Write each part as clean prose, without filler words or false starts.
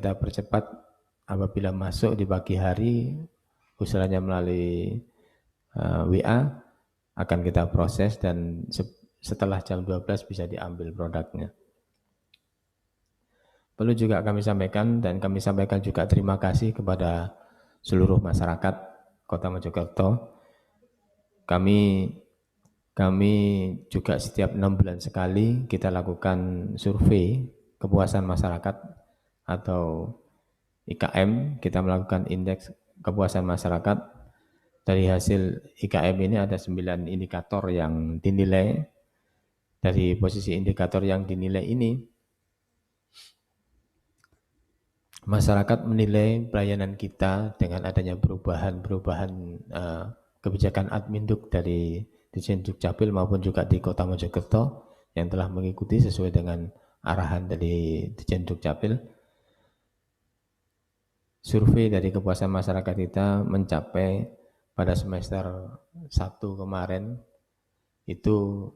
kita percepat apabila masuk di pagi hari, usulannya melalui WA, akan kita proses dan setelah jam 12 bisa diambil produknya. Perlu juga kami sampaikan dan kami sampaikan juga terima kasih kepada seluruh masyarakat Kota Mojokerto. Kami juga setiap 6 bulan sekali kita lakukan survei kepuasan masyarakat atau IKM, kita melakukan indeks kepuasan masyarakat. Dari hasil IKM ini ada 9 indikator yang dinilai. Dari posisi indikator yang dinilai ini, masyarakat menilai pelayanan kita dengan adanya perubahan kebijakan Adminduk dari Dirjen Dukcapil maupun juga di Kota Mojokerto yang telah mengikuti sesuai dengan arahan dari Dirjen Dukcapil. Survei dari kepuasan masyarakat kita mencapai pada semester 1 kemarin itu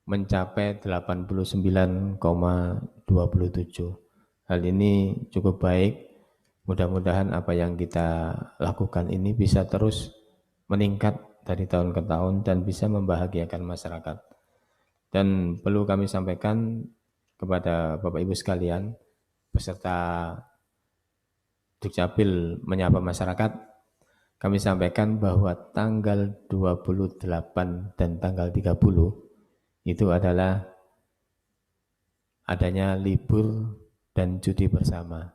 mencapai 89,27. Hal ini cukup baik. Mudah-mudahan apa yang kita lakukan ini bisa terus meningkat dari tahun ke tahun dan bisa membahagiakan masyarakat. Dan perlu kami sampaikan kepada Bapak Ibu sekalian, peserta Dukcapil menyapa masyarakat, kami sampaikan bahwa tanggal 28 dan tanggal 30 itu adalah adanya libur dan cuti bersama.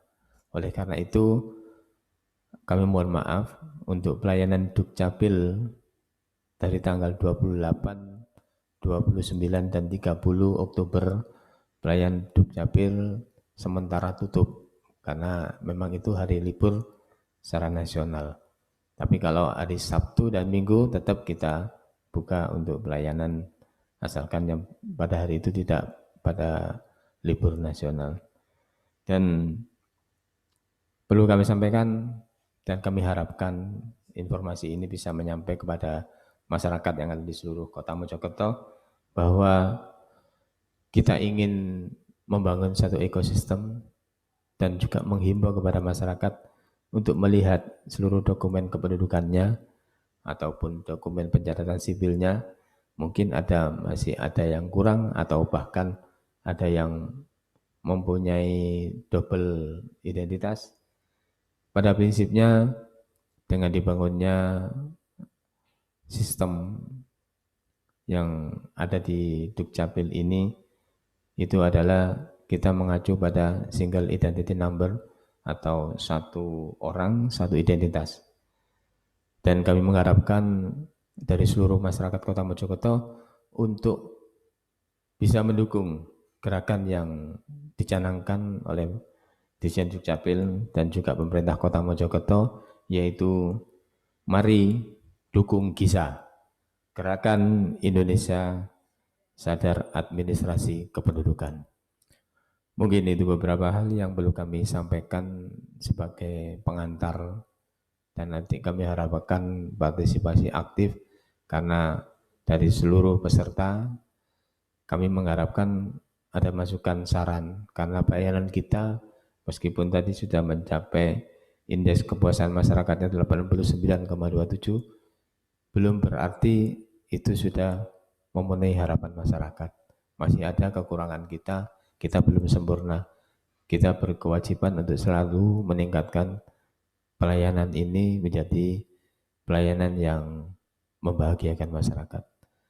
Oleh karena itu, kami mohon maaf untuk pelayanan Dukcapil dari tanggal 28, 29, dan 30 Oktober, pelayanan Dukcapil sementara tutup karena memang itu hari libur secara nasional. Tapi kalau hari Sabtu dan Minggu tetap kita buka untuk pelayanan asalkan yang pada hari itu tidak pada libur nasional. Dan perlu kami sampaikan dan kami harapkan informasi ini bisa menyampai kepada masyarakat yang ada di seluruh Kota Mojokerto bahwa kita ingin membangun satu ekosistem dan juga menghimbau kepada masyarakat untuk melihat seluruh dokumen kependudukannya ataupun dokumen pencatatan sipilnya. Mungkin masih ada yang kurang atau bahkan ada yang mempunyai double identitas. Pada prinsipnya dengan dibangunnya sistem yang ada di Dukcapil ini itu adalah kita mengacu pada single identity number atau satu orang, satu identitas. Dan kami mengharapkan dari seluruh masyarakat Kota Mojokerto untuk bisa mendukung gerakan yang dicanangkan oleh Dirjen Dukcapil dan juga pemerintah Kota Mojokerto, yaitu mari dukung GISA, Gerakan Indonesia Sadar Administrasi Kependudukan. Mungkin itu beberapa hal yang perlu kami sampaikan sebagai pengantar dan nanti kami harapkan partisipasi aktif karena dari seluruh peserta kami mengharapkan ada masukan saran karena pelayanan kita meskipun tadi sudah mencapai indeks kepuasan masyarakatnya 89,27 belum berarti itu sudah memenuhi harapan masyarakat. Masih ada kekurangan kita belum sempurna. Kita berkewajiban untuk selalu meningkatkan pelayanan ini menjadi pelayanan yang membahagiakan masyarakat.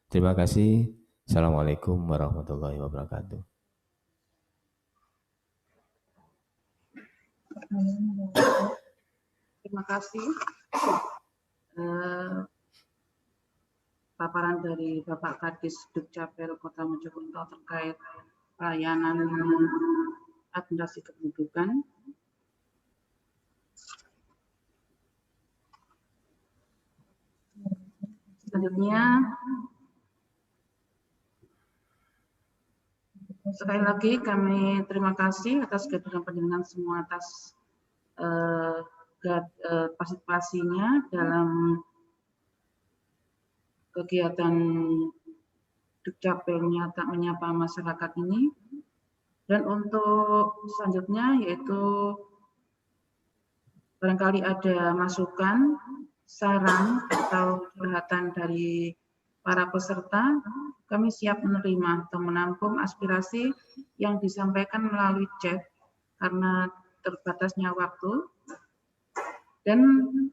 Terima kasih. Assalamualaikum warahmatullahi wabarakatuh. Terima kasih. Paparan dari Bapak Kadis Dukcapil Kota Mojokerto terkait pelayanan administrasi kependudukan. Selanjutnya, sekali lagi kami terima kasih atas kehadiran panjenengan semua atas partisipasinya dalam kegiatan Dukcapil menyapa masyarakat ini. Dan untuk selanjutnya yaitu barangkali ada masukan, saran, atau curhatan dari para peserta, kami siap menerima atau menampung aspirasi yang disampaikan melalui chat karena terbatasnya waktu, dan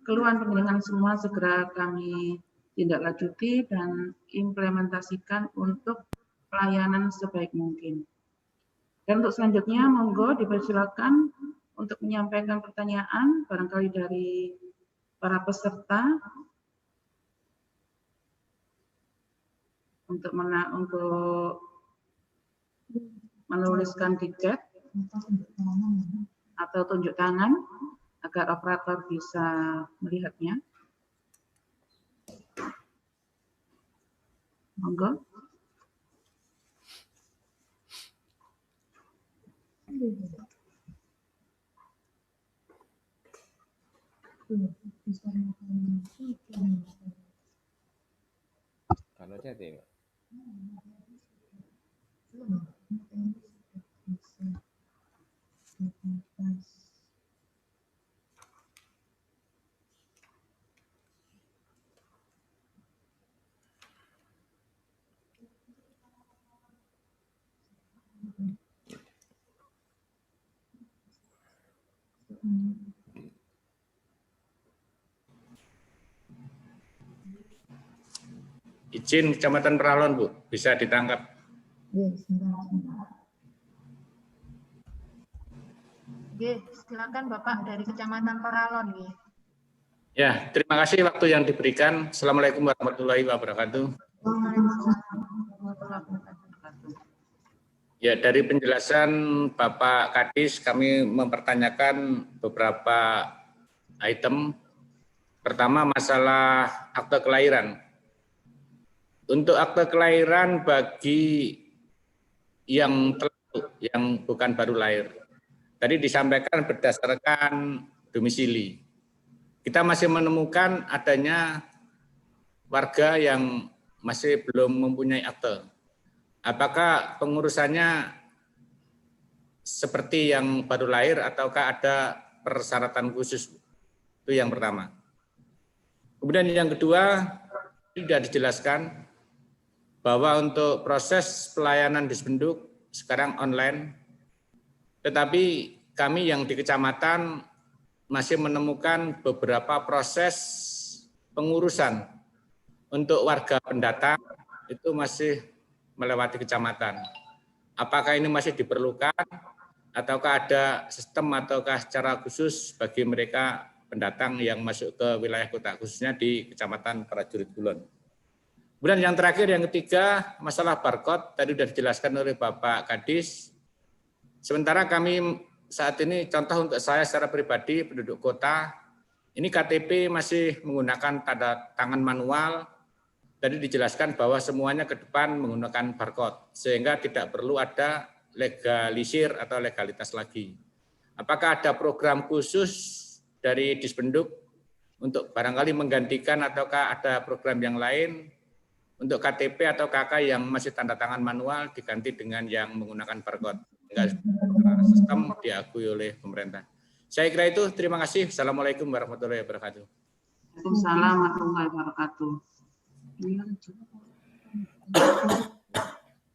keluhan pendengar semua segera kami tindak lanjuti dan implementasikan untuk pelayanan sebaik mungkin. Dan untuk selanjutnya, monggo dipersilakan untuk menyampaikan pertanyaan barangkali dari para peserta untuk menuliskan di chat atau tunjuk tangan agar operator bisa melihatnya. Monggo. Kalau chatting. Izin Kecamatan Peralon, Bu, bisa ditangkap. Silakan Bapak dari Kecamatan Peralon. Ya, terima kasih waktu yang diberikan. Assalamualaikum warahmatullahi wabarakatuh. Ya, dari penjelasan Bapak Kadis, kami mempertanyakan beberapa item. Pertama, masalah akte kelahiran. Untuk akte kelahiran bagi yang bukan baru lahir, tadi disampaikan berdasarkan domisili. Kita masih menemukan adanya warga yang masih belum mempunyai akte. Apakah pengurusannya seperti yang baru lahir ataukah ada persyaratan khusus? Itu yang pertama. Kemudian yang kedua, sudah dijelaskan bahwa untuk proses pelayanan Dispenduk sekarang online, tetapi kami yang di kecamatan masih menemukan beberapa proses pengurusan untuk warga pendatang itu masih melewati kecamatan. Apakah ini masih diperlukan ataukah ada sistem ataukah cara khusus bagi mereka pendatang yang masuk ke wilayah kota, khususnya di Kecamatan Prajurit Kulon. Kemudian yang terakhir, yang ketiga, masalah barcode tadi sudah dijelaskan oleh Bapak Kadis. Sementara kami saat ini, contoh untuk saya secara pribadi, penduduk kota, ini KTP masih menggunakan tanda tangan manual. Tadi dijelaskan bahwa semuanya ke depan menggunakan barcode, sehingga tidak perlu ada legalisir atau legalitas lagi. Apakah ada program khusus dari Dispenduk untuk barangkali menggantikan ataukah ada program yang lain untuk KTP atau KK yang masih tanda tangan manual diganti dengan yang menggunakan barcode, sehingga sistem diakui oleh pemerintah. Saya kira itu, terima kasih. Assalamualaikum warahmatullahi wabarakatuh. Waalaikumsalam warahmatullahi wabarakatuh.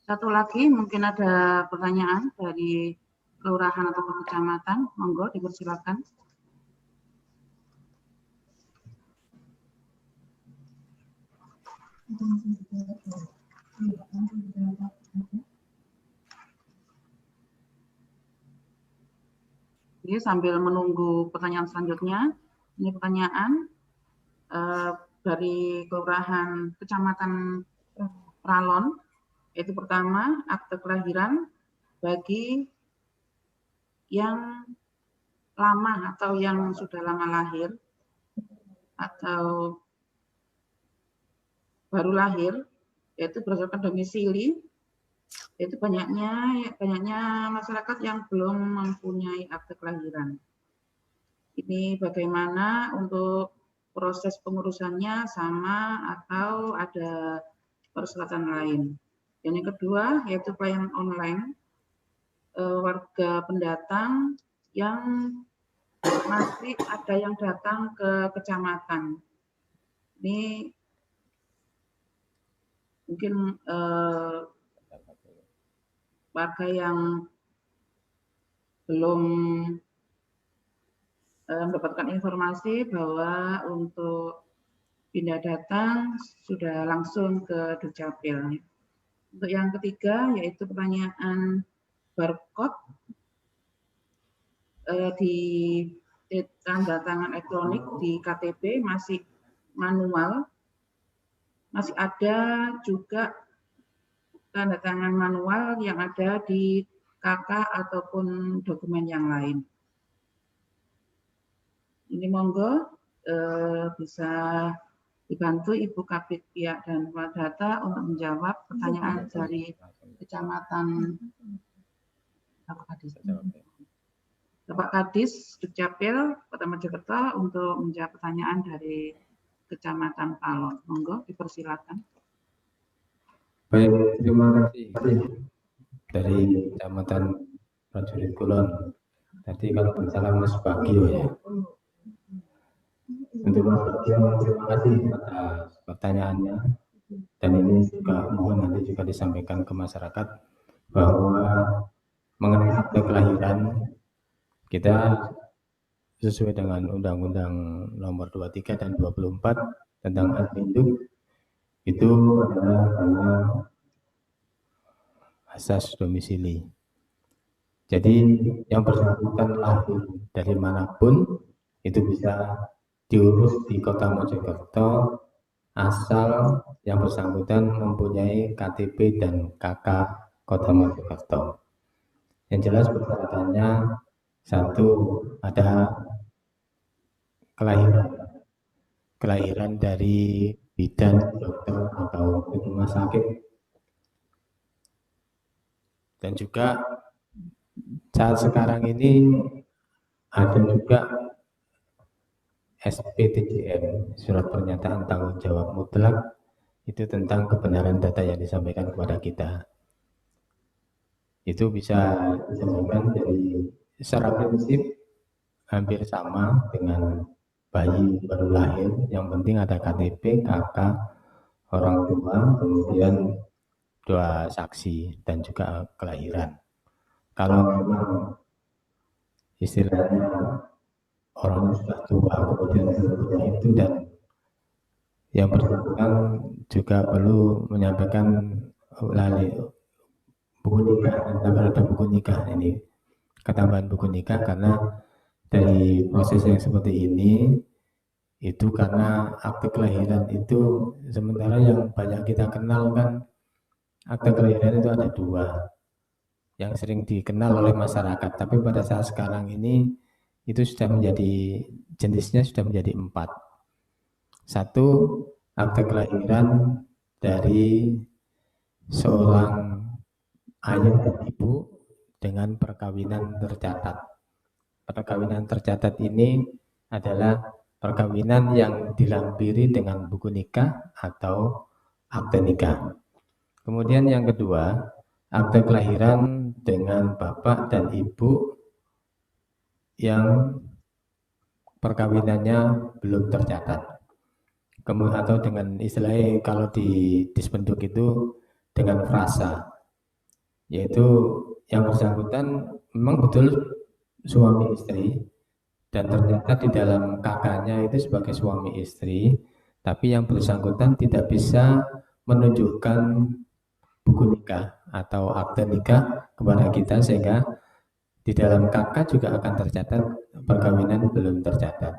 Satu lagi mungkin ada pertanyaan dari kelurahan atau kecamatan, monggo dipersilakan. Jadi sambil menunggu pertanyaan selanjutnya, ini pertanyaan dari kelurahan Kecamatan Pralon, yaitu pertama akte kelahiran bagi yang lama atau yang sudah lama lahir atau baru lahir, yaitu berdasarkan domisili, yaitu banyaknya masyarakat yang belum mempunyai akte kelahiran. Ini bagaimana untuk proses pengurusannya, sama atau ada persyaratan lain. Dan yang kedua yaitu pelayanan online warga pendatang yang masih ada yang datang ke kecamatan. Ini mungkin warga yang belum mendapatkan informasi bahwa untuk pindah datang sudah langsung ke Dukcapil. Untuk yang ketiga yaitu pertanyaan barcode di tanda tangan elektronik di KTP masih manual, masih ada juga tanda tangan manual yang ada di KK ataupun dokumen yang lain. Ini monggo bisa dibantu Ibu Kabid Pihak dan Data untuk menjawab pertanyaan dari Kecamatan Bapak Kadis Dukcapil Kota Mojokerto untuk menjawab pertanyaan dari Kecamatan Palon. Monggo dipersilakan. Baik, terima kasih dari Kecamatan Prajurit Kulon. Tadi kalau tidak salah Mas Bagio ya. Untuk Mas Bagio, terima kasih atas pertanyaannya. Dan ini juga mohon nanti juga disampaikan ke masyarakat bahwa mengenai akte kelahiran kita sesuai dengan Undang-Undang Nomor 23 dan 24 tentang Induk itu adalah karena asas domisili. Jadi yang bersangkutan lahir dari manapun itu bisa diurus di Kota Mojokerto asal yang bersangkutan mempunyai KTP dan KK Kota Mojokerto. Yang jelas persyaratannya satu ada kelahiran dari bidan, dokter atau rumah sakit, dan juga saat sekarang ini ada juga SPTJM, surat pernyataan tanggung jawab mutlak, itu tentang kebenaran data yang disampaikan kepada kita. Itu bisa disampaikan dari secara prinsip hampir sama dengan bayi baru lahir, yang penting ada KTP, KK, orang tua, kemudian 2 saksi dan juga kelahiran. Kalau memang istilahnya orang sudah tua kemudian seterusnya itu, dan yang bersangkutan juga perlu menyampaikan buku nikah, ada buku nikah ini, ketambahan buku nikah, karena dari proses yang seperti ini itu karena akte kelahiran itu sementara yang banyak kita kenal kan akte kelahiran itu ada 2 yang sering dikenal oleh masyarakat, tapi pada saat sekarang ini itu sudah menjadi jenisnya sudah menjadi 4. 1 akte kelahiran dari seorang ayah dan ibu dengan perkawinan tercatat. Perkawinan tercatat ini adalah perkawinan yang dilampiri dengan buku nikah atau akte nikah. Kemudian yang kedua, akte kelahiran dengan bapak dan ibu yang perkawinannya belum tercatat. Kemudian atau dengan istilahnya kalau di Dispenduk itu dengan frasa, yaitu yang bersangkutan memang betul suami istri dan ternyata di dalam kakaknya itu sebagai suami istri, tapi yang bersangkutan tidak bisa menunjukkan buku nikah atau akte nikah kepada kita, sehingga di dalam kakak juga akan tercatat perkawinan belum tercatat.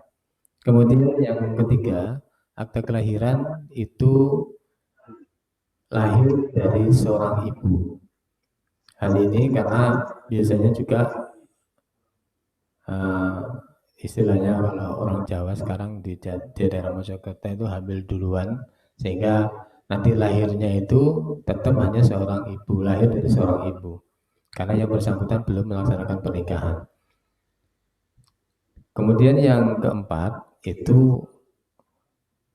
Kemudian yang ketiga, akte kelahiran itu lahir dari seorang ibu. Hal ini karena biasanya juga istilahnya kalau orang Jawa sekarang di daerah Mojokerto itu hamil duluan, sehingga nanti lahirnya itu tetap hanya seorang ibu, lahir dari seorang ibu, karena yang bersangkutan belum melaksanakan pernikahan. Kemudian yang keempat itu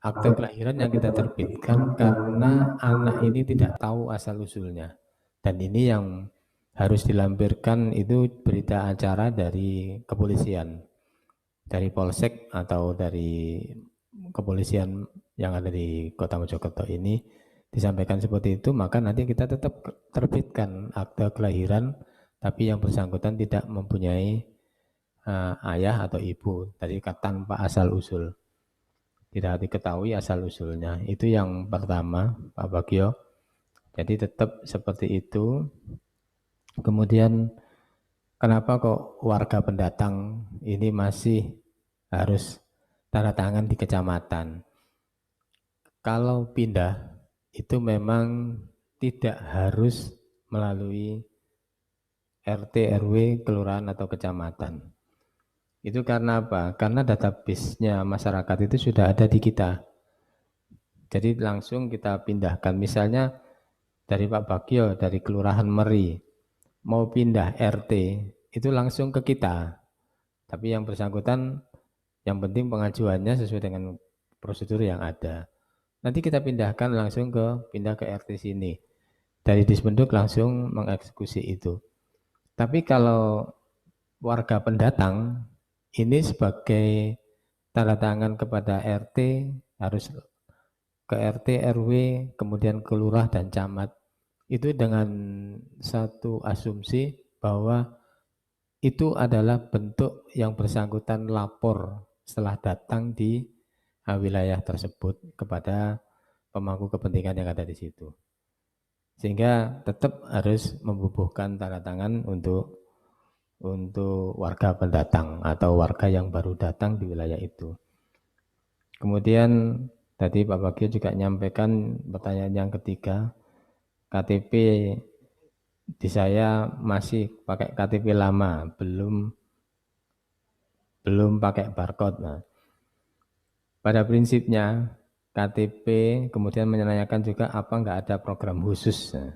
akte kelahiran yang kita terbitkan karena anak ini tidak tahu asal-usulnya, dan ini yang harus dilampirkan itu berita acara dari kepolisian. dari Polsek atau dari kepolisian yang ada di Kota Mojokerto ini disampaikan seperti itu, maka nanti kita tetap terbitkan akte kelahiran, tapi yang bersangkutan tidak mempunyai ayah atau ibu, tadi tanpa asal usul, tidak diketahui asal usulnya. Itu yang pertama, Pak Bagio. Jadi tetap seperti itu. Kemudian kenapa kok warga pendatang ini masih harus tanda tangan di kecamatan? Kalau pindah itu memang tidak harus melalui RT, RW, kelurahan atau kecamatan. Itu karena apa? Karena database-nya masyarakat itu sudah ada di kita. Jadi langsung kita pindahkan. Misalnya dari Pak Bagio, dari Kelurahan Meri, mau pindah RT, itu langsung ke kita. Tapi yang bersangkutan, yang penting pengajuannya sesuai dengan prosedur yang ada. Nanti kita pindahkan langsung pindah ke RT sini. Dari Dispenduk langsung mengeksekusi itu. Tapi kalau warga pendatang, ini sebagai tanda tangan kepada RT, harus ke RT, RW, kemudian ke lurah dan camat. Itu dengan satu asumsi bahwa itu adalah bentuk yang bersangkutan lapor setelah datang di wilayah tersebut kepada pemangku kepentingan yang ada di situ. Sehingga tetap harus membubuhkan tanda tangan untuk warga pendatang atau warga yang baru datang di wilayah itu. Kemudian tadi Pak Bagio juga menyampaikan pertanyaan yang ketiga, KTP di saya masih pakai KTP lama, belum pakai barcode. Nah, pada prinsipnya KTP kemudian menanyakan juga apa enggak ada program khusus. Nah,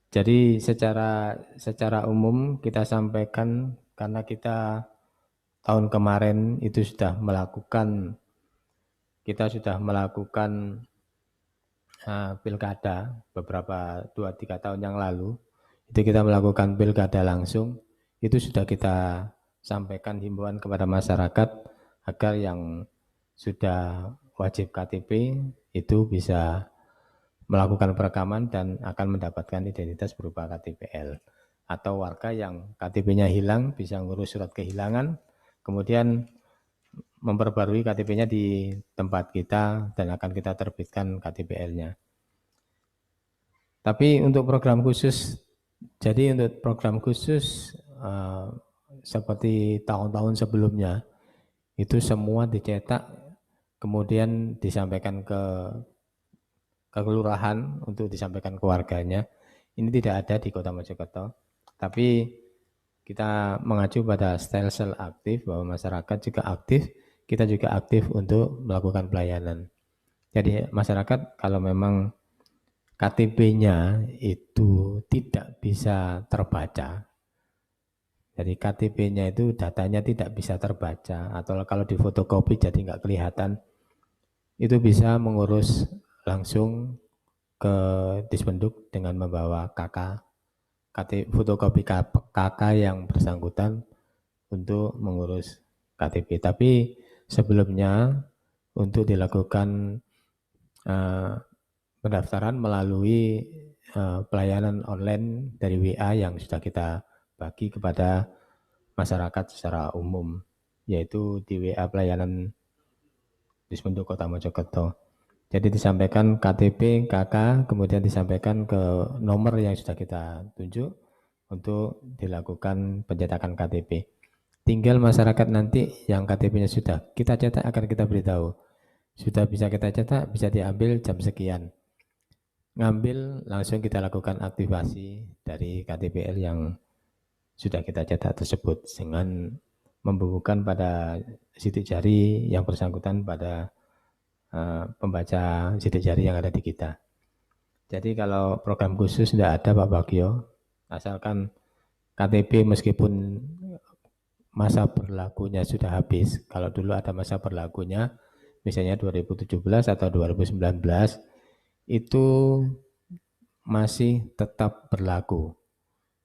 jadi secara umum kita sampaikan karena kita tahun kemarin itu sudah melakukan pilkada beberapa 2-3 tahun yang lalu. Itu kita melakukan pilkada langsung, itu sudah kita sampaikan himbauan kepada masyarakat agar yang sudah wajib KTP itu bisa melakukan perekaman dan akan mendapatkan identitas berupa KTPL. Atau warga yang KTP-nya hilang bisa ngurus surat kehilangan, kemudian memperbarui KTP-nya di tempat kita dan akan kita terbitkan KTPL-nya. Tapi untuk program khusus, jadi untuk program khusus seperti tahun-tahun sebelumnya, itu semua dicetak kemudian disampaikan ke kelurahan untuk disampaikan ke warganya. Ini tidak ada di Kota Mojokerto, tapi kita mengacu pada style sel aktif bahwa masyarakat juga aktif, kita juga aktif untuk melakukan pelayanan. Jadi masyarakat kalau memang KTP-nya itu tidak bisa terbaca, jadi KTP-nya itu datanya tidak bisa terbaca, atau kalau difotokopi jadi nggak kelihatan, itu bisa mengurus langsung ke Dispenduk dengan membawa fotokopi KK yang bersangkutan untuk mengurus KTP. Tapi sebelumnya untuk dilakukan pendaftaran melalui pelayanan online dari WA yang sudah kita bagi kepada masyarakat secara umum, yaitu di WA pelayanan Dispenduk Kota Mojokerto. Jadi disampaikan KTP, KK, kemudian disampaikan ke nomor yang sudah kita tunjuk untuk dilakukan pencetakan KTP. Tinggal masyarakat nanti yang KTP-nya sudah kita cetak akan kita beritahu. Sudah bisa kita cetak, bisa diambil jam sekian. Ngambil, langsung kita lakukan aktivasi dari KTPL yang sudah kita cetak tersebut dengan membubuhkan pada sidik jari yang bersangkutan pada pembaca sidik jari yang ada di kita. Jadi kalau program khusus tidak ada Pak Bagio, asalkan KTP meskipun masa berlakunya sudah habis, kalau dulu ada masa berlakunya, misalnya 2017 atau 2019, itu masih tetap berlaku.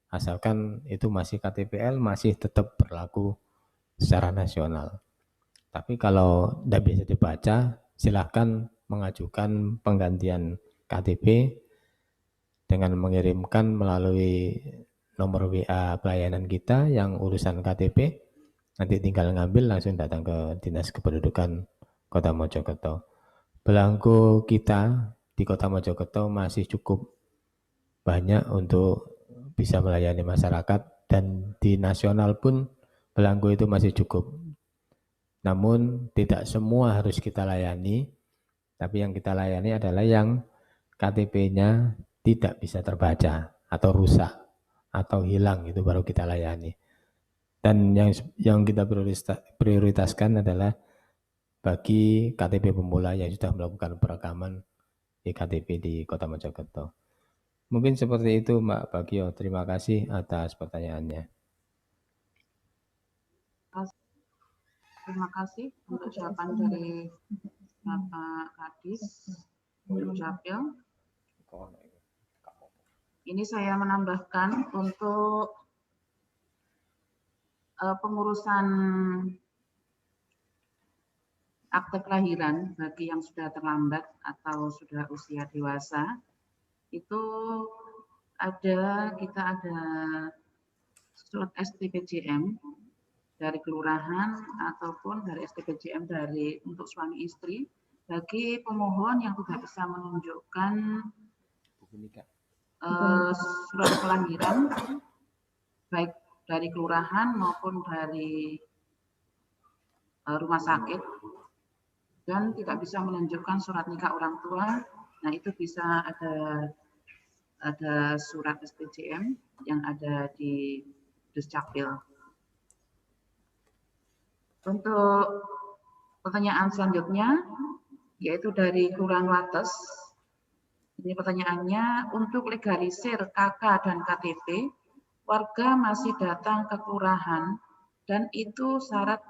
Asalkan itu masih KTPL, masih tetap berlaku secara nasional. Tapi kalau tidak bisa dibaca, silahkan mengajukan penggantian KTP dengan mengirimkan melalui nomor WA pelayanan kita yang urusan KTP. Nanti tinggal ngambil langsung datang ke Dinas Kependudukan Kota Mojokerto. Belangko kita di Kota Mojokerto masih cukup banyak untuk bisa melayani masyarakat, dan di nasional pun belangko itu masih cukup. Namun tidak semua harus kita layani, tapi yang kita layani adalah yang KTP-nya tidak bisa terbaca atau rusak atau hilang, itu baru kita layani. Dan yang kita prioritaskan adalah bagi KTP pemula yang sudah melakukan perekaman iktp di Kota Mojokerto. Mungkin seperti itu Mbak Bagio. Terima kasih atas pertanyaannya. Terima kasih untuk jawaban dari Bapak Kadis Dukcapil. Ini saya menambahkan untuk pengurusan akte kelahiran bagi yang sudah terlambat atau sudah usia dewasa, itu kita ada surat STPJM dari kelurahan ataupun dari STPJM untuk suami istri bagi pemohon yang tidak bisa menunjukkan surat kelahiran baik dari kelurahan maupun dari rumah sakit, dan tidak bisa menunjukkan surat nikah orang tua. Nah, itu bisa ada surat STJM yang ada di Dukcapil. Untuk pertanyaan selanjutnya, yaitu dari Kelurahan Wates. Ini pertanyaannya, untuk legalisir KK dan KTP, warga masih datang ke kelurahan dan itu syarat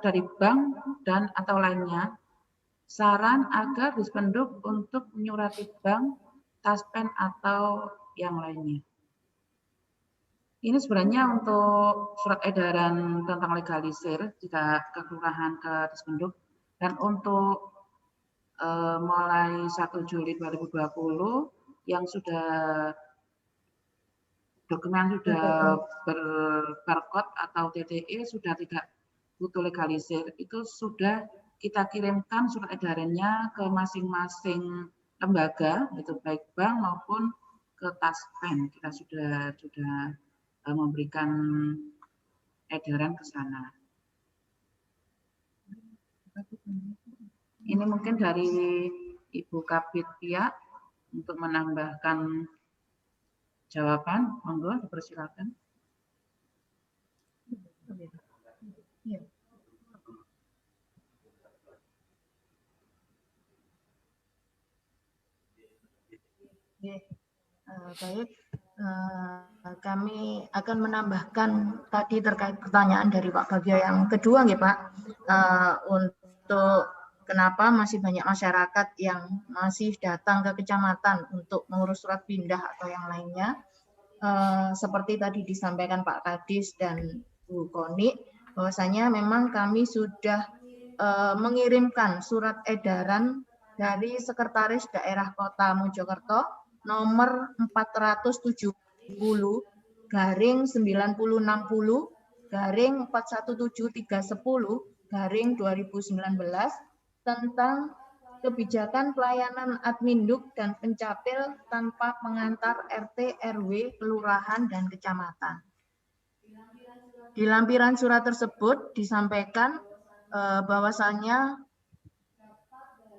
dari bank dan atau lainnya. Saran agar Dispenduk untuk menyurati bank, taspen atau yang lainnya. Ini sebenarnya untuk surat edaran tentang legalisir jika ke kelurahan ke Dispenduk, dan untuk mulai 1 Juli 2020 yang dokumen sudah berbarcode atau TTE sudah tidak butuh legalisir, itu sudah kita kirimkan surat edarannya ke masing-masing lembaga, itu baik bank maupun ke taspen. Kita sudah memberikan edaran ke sana. Ini mungkin dari Ibu Kabid Pia untuk menambahkan jawaban. Monggo, dipersilakan. Baik, kami akan menambahkan tadi terkait pertanyaan dari Pak Bagio yang kedua, ya Pak, untuk kenapa masih banyak masyarakat yang masih datang ke kecamatan untuk mengurus surat pindah atau yang lainnya. Seperti tadi disampaikan Pak Kadis dan Bu Koni, bahwasanya memang kami sudah mengirimkan surat edaran dari Sekretaris Daerah Kota Mojokerto nomor 470/90/417/2019 tentang kebijakan pelayanan adminduk dan pencapil tanpa pengantar RT, RW, kelurahan, dan kecamatan. Di lampiran surat tersebut disampaikan bahwasannya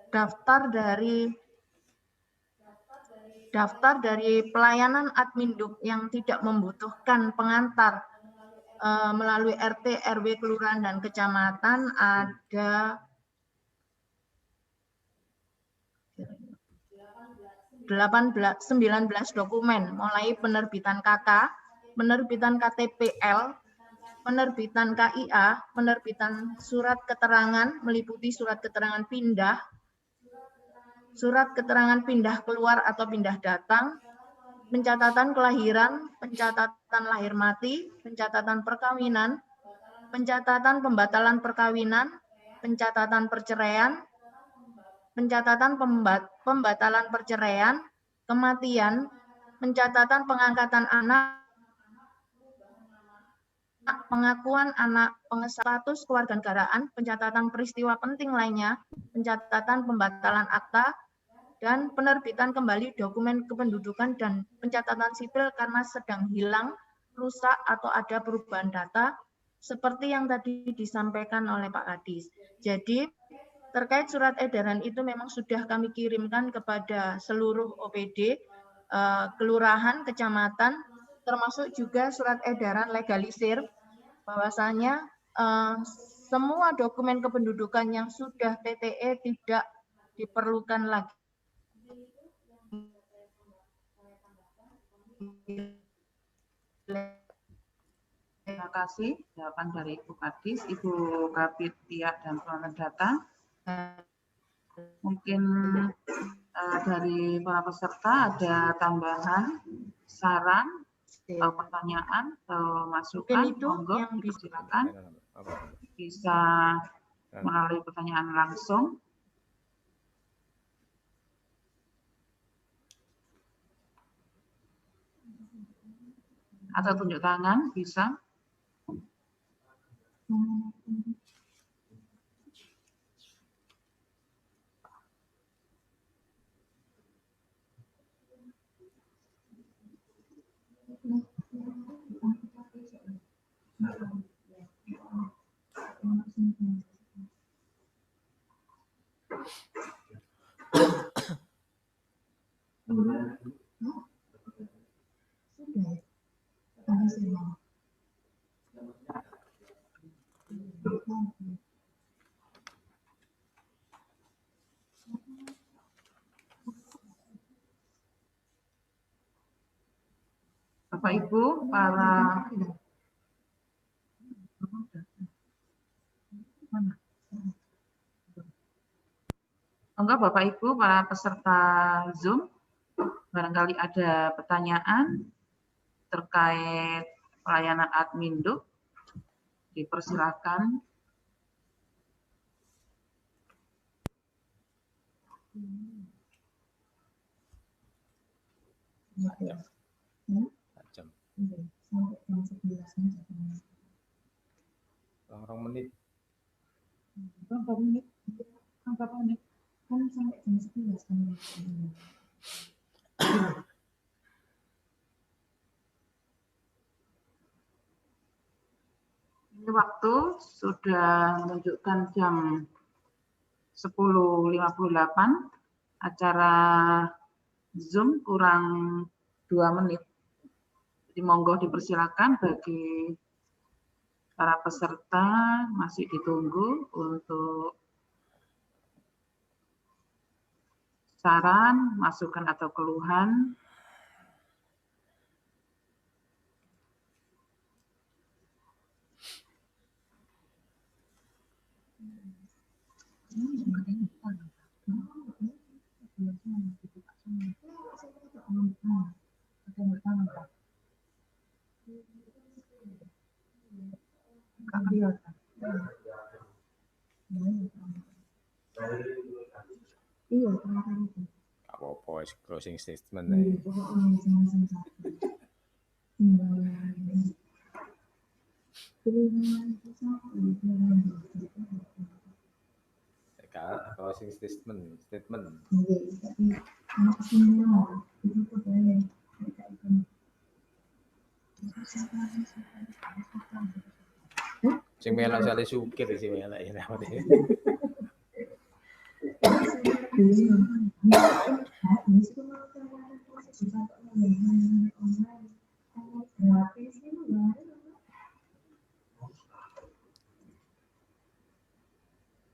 daftar dari pelayanan adminduk yang tidak membutuhkan pengantar melalui RT, RW, kelurahan, dan kecamatan ada 19 dokumen, mulai penerbitan KK, penerbitan KTPL, penerbitan KIA, penerbitan surat keterangan meliputi surat keterangan pindah, surat keterangan pindah keluar atau pindah datang, pencatatan kelahiran, pencatatan lahir mati, pencatatan perkawinan, pencatatan pembatalan perkawinan, pencatatan perceraian, pencatatan pembatalan perceraian, kematian, pencatatan pengangkatan anak, pengakuan anak, status kewarganegaraan, pencatatan peristiwa penting lainnya, pencatatan pembatalan akta, dan penerbitan kembali dokumen kependudukan dan pencatatan sipil karena sedang hilang, rusak, atau ada perubahan data, seperti yang tadi disampaikan oleh Pak Kadis. Jadi, terkait surat edaran itu memang sudah kami kirimkan kepada seluruh OPD, kelurahan, kecamatan, termasuk juga surat edaran legalisir, bahwasanya semua dokumen kependudukan yang sudah TTE tidak diperlukan lagi. Terima kasih jawaban dari Ibu Kadis, Ibu Kabid Pihak dan Pengelola Data. Mungkin dari para peserta ada tambahan, saran, atau pertanyaan, atau masukan, monggo silakan. Bisa melalui pertanyaan langsung. Atau tunjuk tangan, bisa. Bapak Ibu, para enggak Bapak Ibu, para peserta Zoom, barangkali ada pertanyaan terkait pelayanan Adminduk, dipersilakan. Orang menit. Berapa menit? Berapa menit? Kan sampai jam 11 kan. Ini waktu sudah menunjukkan jam 10.58, acara Zoom kurang 2 menit. Jadi monggo dipersilakan bagi para peserta, masih ditunggu untuk saran, masukan atau keluhan. Iya, Apa-apa, closing statement. Closing statement. Sing melok sale sukir sing melok ya.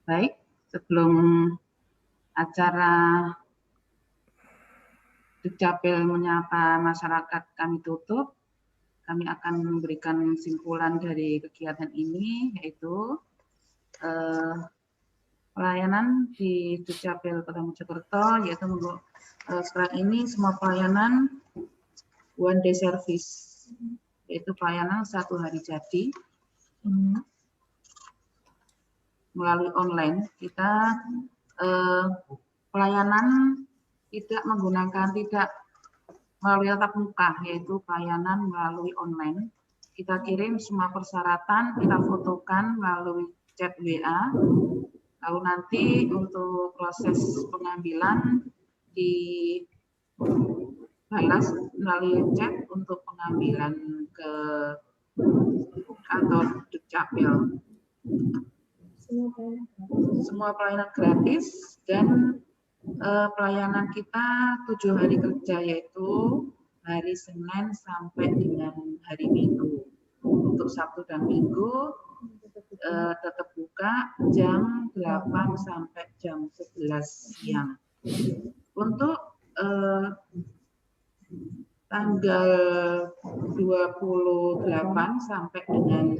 Baik, sebelum acara Dukcapil menyapa masyarakat kami tutup, kami akan memberikan kesimpulan dari kegiatan ini, yaitu pelayanan di Dukcapil Kota Mojokerto, yaitu sekarang ini semua pelayanan one day service, yaitu pelayanan 1 hari jadi melalui online. Kita pelayanan tidak melalui tatap muka, yaitu pelayanan melalui online. Kita kirim semua persyaratan, kita fotokan melalui chat WA, lalu nanti untuk proses pengambilan dibalas melalui chat untuk pengambilan ke kantor Dukcapil. Semua pelayanan gratis dan pelayanan kita 7 hari kerja, yaitu hari Senin sampai dengan hari Minggu. Untuk Sabtu dan Minggu tetap buka jam 8 sampai jam 11 siang. Untuk tanggal 28 sampai dengan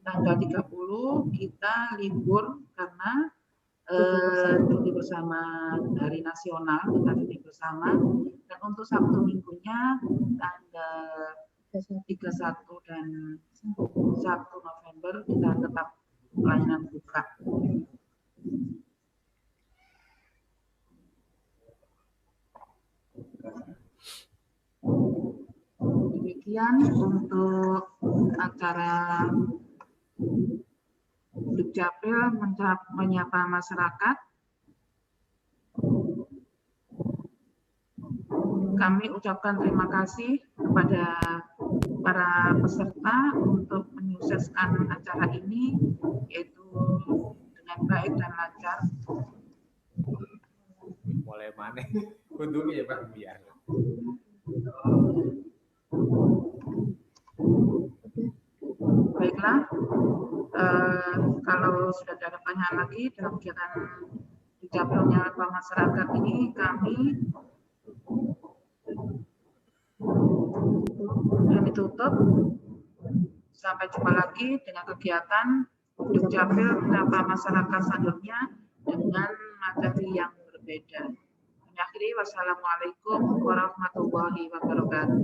tanggal 30 kita libur karena cuti bersama hari nasional, kita cuti bersama. Dan untuk Sabtu Minggunya tanggal 31 dan 1 November kita tetap pelayanan buka. Demikian untuk acara Dukcapil menyapa masyarakat. Kami ucapkan terima kasih kepada para peserta untuk menyukseskan acara ini, yaitu dengan baik dan lancar. Mulai mana? Untungnya ya Pak, biar. Baiklah, kalau sudah ada pertanyaan lagi dalam kegiatan Dukcapil menyapa masyarakat ini, kami tutup. Sampai jumpa lagi dengan kegiatan Dukcapil menyapa masyarakat selanjutnya dengan materi yang berbeda. Akhiri, wassalamualaikum warahmatullahi wabarakatuh.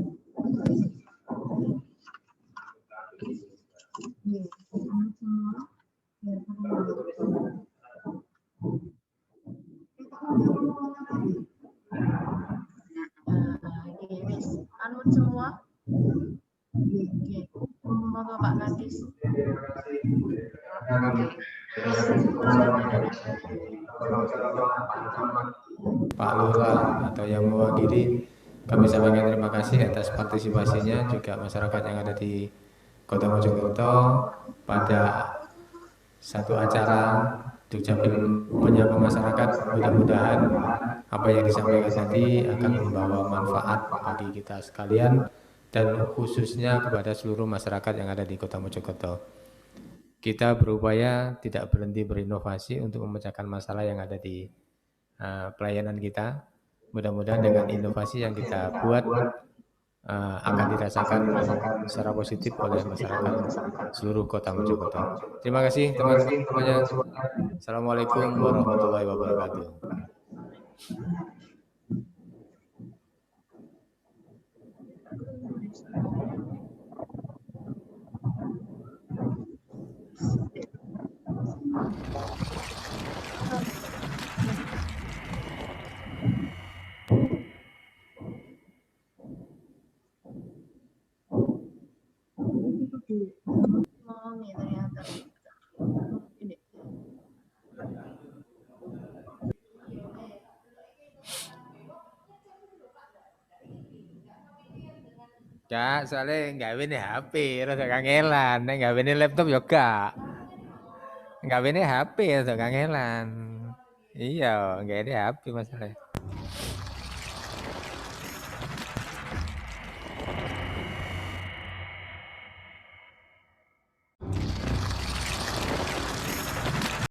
Anu semua. Monggo Pak Kadis. Pak Lurah atau yang mewakili, kami sampaikan terima kasih atas partisipasinya, juga masyarakat yang ada di Kota Mojokerto pada satu acara Dukcapil menyapa masyarakat. Mudah-mudahan apa yang disampaikan tadi akan membawa manfaat bagi kita sekalian dan khususnya kepada seluruh masyarakat yang ada di Kota Mojokerto. Kita berupaya tidak berhenti berinovasi untuk memecahkan masalah yang ada di pelayanan kita. Mudah-mudahan dengan inovasi yang kita buat akan dirasakan secara positif oleh masyarakat seluruh Kota Mojokerto. Terima kasih teman-teman semuanya. Assalamualaikum warahmatullahi wabarakatuh. Oh, nih ternyata. Ini. Kak, soalnya nggak ini HP, rada kangelan. Nggak ini laptop ya kak. Nggak ini HP, rada kangelan. Iya, nggak ini HP masalahnya.